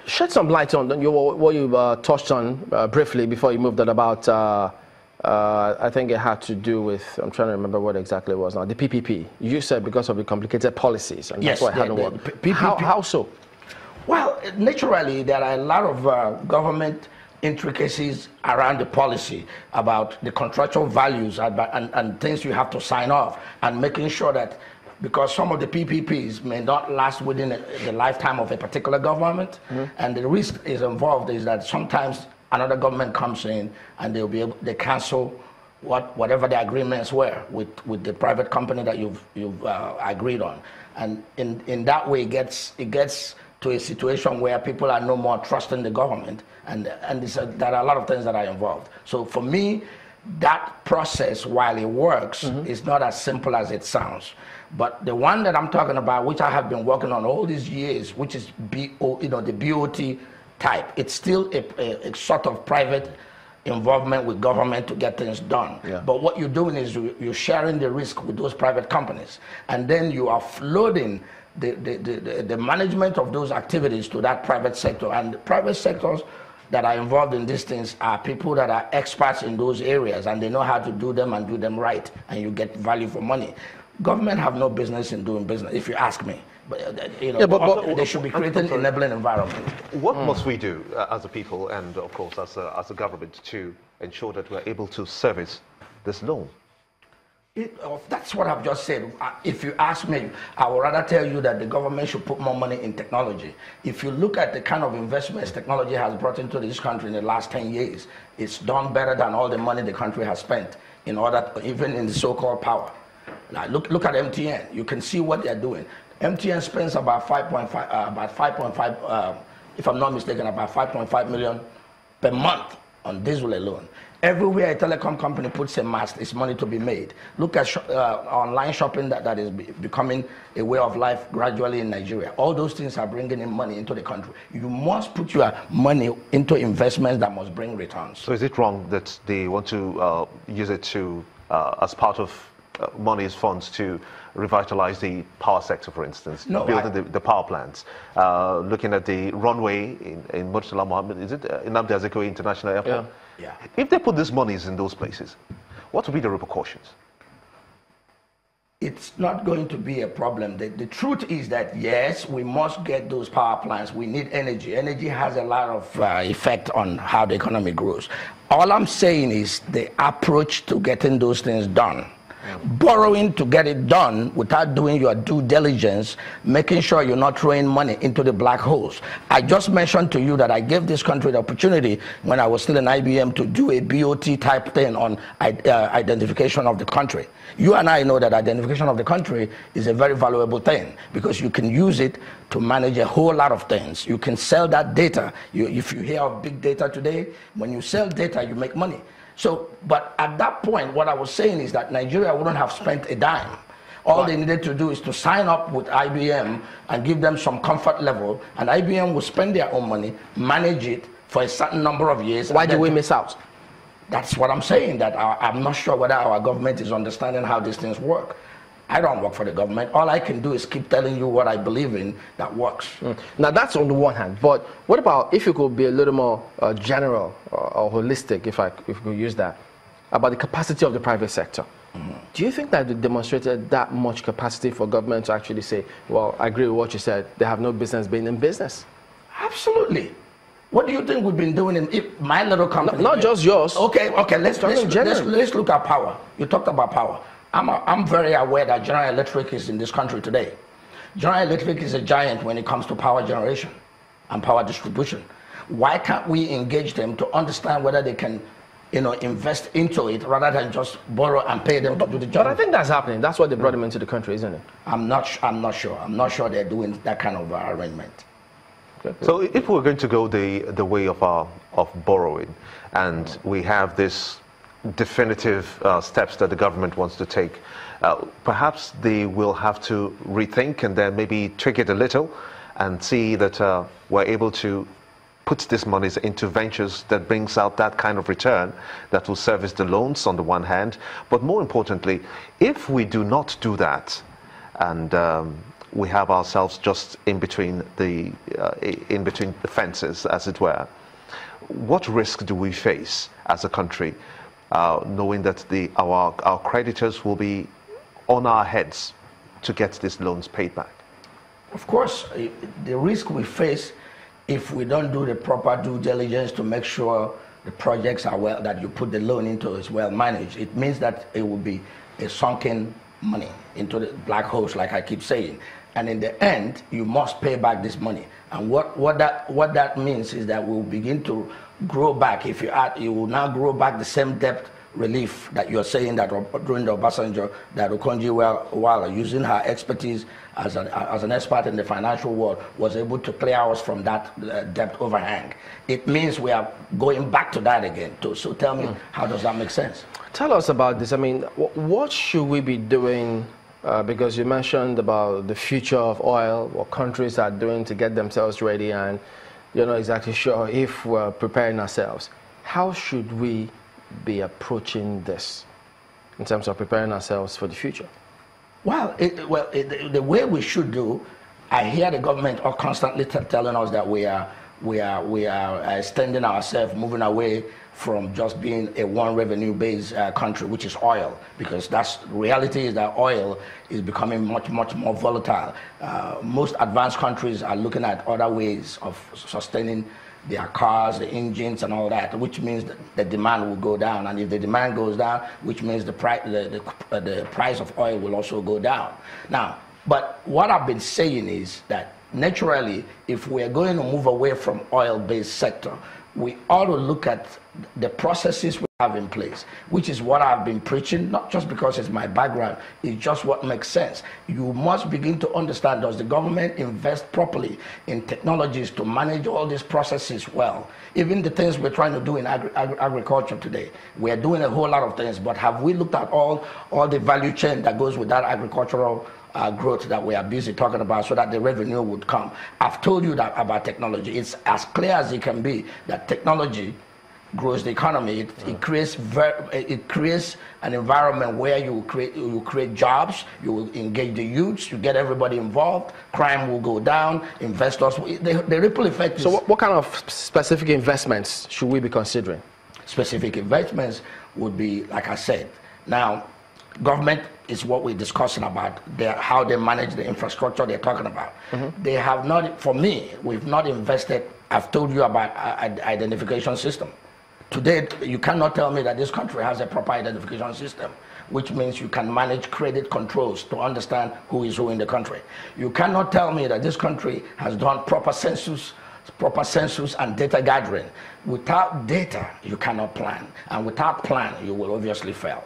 Shed some light on what you touched on briefly before you moved on about, I think it had to do with, I'm trying to remember what exactly it was now, the PPP. You said because of the complicated policies, and yes, that's why it hadn't worked. How so? Well, naturally, there are a lot of government intricacies around the policy about the contractual values and things you have to sign off, and making sure that, because some of the PPPs may not last within the lifetime of a particular government, and the risk is involved is that sometimes another government comes in and they cancel whatever the agreements were with the private company that you've agreed on, and in that way it gets to a situation where people are no more trusting the government, and there are a lot of things that are involved. So for me, that process, while it works, is not as simple as it sounds. But the one that I'm talking about, which I have been working on all these years, which is the BOT type, it's still a sort of private involvement with government to get things done. Yeah. But what you're doing is you're sharing the risk with those private companies, and then you are flooding the management of those activities to that private sector. And the private sectors that are involved in these things are people that are experts in those areas, and they know how to do them and do them right, and you get value for money. Government have no business in doing business, if you ask me. But, but they should be creating an enabling environment. What must we do as a people and, of course, as a government to ensure that we're able to service this loan? That's what I've just said. If you ask me, I would rather tell you that the government should put more money in technology. If you look at the kind of investments technology has brought into this country in the last 10 years, it's done better than all the money the country has spent in order, even in the so-called power. Now look at MTN. You can see what they're doing. MTN spends about 5.5, if I'm not mistaken, about 5.5 million per month on diesel alone. Everywhere a telecom company puts a mast, it's money to be made. Look at online shopping that is becoming a way of life gradually in Nigeria. All those things are bringing in money into the country. You must put your money into investments that must bring returns. So is it wrong that they want to use it to, as part of money's funds to revitalize the power sector, for instance, building the power plants, looking at the runway in Murtala Mohammed, is it Nnamdi Azikiwe International Airport? Yeah. If they put these monies in those places, what will be the repercussions? It's not going to be a problem. The truth is that, yes, we must get those power plants. We need energy. Energy has a lot of effect on how the economy grows. All I'm saying is the approach to getting those things done. Borrowing to get it done without doing your due diligence, making sure you're not throwing money into the black holes. I just mentioned to you that I gave this country the opportunity when I was still in IBM to do a BOT type thing on identification of the country. You and I know that identification of the country is a very valuable thing because you can use it to manage a whole lot of things. You can sell that data. If you hear of big data today, when you sell data, you make money. So, but at that point, what I was saying is that Nigeria wouldn't have spent a dime. All they needed to do is to sign up with IBM and give them some comfort level, and IBM will spend their own money, manage it for a certain number of years. Why do we miss out? That's what I'm saying, that I'm not sure whether our government is understanding how these things work. I don't work for the government. All I can do is keep telling you what I believe in that works. Now that's on the one hand, but what about if you could be a little more general or holistic, if we could use that, about the capacity of the private sector? Do you think that they demonstrated that much capacity for government to actually say, well, I agree with what you said, they have no business being in business? Absolutely. What do you think we've been doing in my little company? Not just yours. Okay, let's look at power. You talked about power. I'm very aware that General Electric is in this country today. General Electric is a giant when it comes to power generation and power distribution. Why can't we engage them to understand whether they can, invest into it rather than just borrow and pay them to do the job? But I think that's happening. That's why they brought them into the country, isn't it? I'm not sure. I'm not sure they're doing that kind of arrangement. So if we're going to go the way of borrowing, and we have this definitive steps that the government wants to take, perhaps they will have to rethink and then maybe tweak it a little and see that we're able to put these monies into ventures that brings out that kind of return that will service the loans on the one hand. But more importantly, if we do not do that and we have ourselves just in between the fences, as it were. What risk do we face as a country, knowing that our creditors will be on our heads to get these loans paid back? Of course, the risk we face if we don't do the proper due diligence to make sure the projects are that you put the loan into is well managed, it means that it will be a sunken money into the black holes, like I keep saying. And in the end, you must pay back this money. And what that means is that we'll begin to grow back. If you will now grow back the same debt relief that you're saying that during the Obasanjo, that Uwazie, using her expertise as an expert in the financial world, was able to clear us from that debt overhang. It means we are going back to that again. So tell me, how does that make sense? Tell us about this. I mean, what should we be doing? Because you mentioned about the future of oil, what countries are doing to get themselves ready, and you're not exactly sure if we're preparing ourselves. How should we be approaching this in terms of preparing ourselves for the future? Well, the way we should do, I hear the government are constantly telling us that we are extending ourselves, moving away from just being a one revenue-based country, which is oil, because that's reality is that oil is becoming much more volatile. Most advanced countries are looking at other ways of sustaining their cars, the engines, and all that, which means that the demand will go down. And if the demand goes down, which means the price of oil will also go down. Now, but what I've been saying is that naturally, if we're going to move away from oil-based sector, we ought to look at the processes we have in place, which is what I've been preaching, not just because it's my background, it's just what makes sense. You must begin to understand, does the government invest properly in technologies to manage all these processes well? Even the things we're trying to do in agriculture today, we're doing a whole lot of things, but have we looked at all the value chain that goes with that agricultural growth that we are busy talking about, so that the revenue would come? I've told you that about technology. It's as clear as it can be that technology grows the economy. It creates an environment where you create jobs, you will engage the youths, you get everybody involved, crime will go down, investors, the ripple effect is... So what kind of specific investments should we be considering? Specific investments would be, like I said, now, government is what we're discussing about, how they manage the infrastructure they're talking about. They have not, for me, we've not invested. I've told you about identification system. Today, you cannot tell me that this country has a proper identification system, which means you can manage credit controls to understand who is who in the country. You cannot tell me that this country has done proper census and data gathering. Without data, you cannot plan. And without plan, you will obviously fail.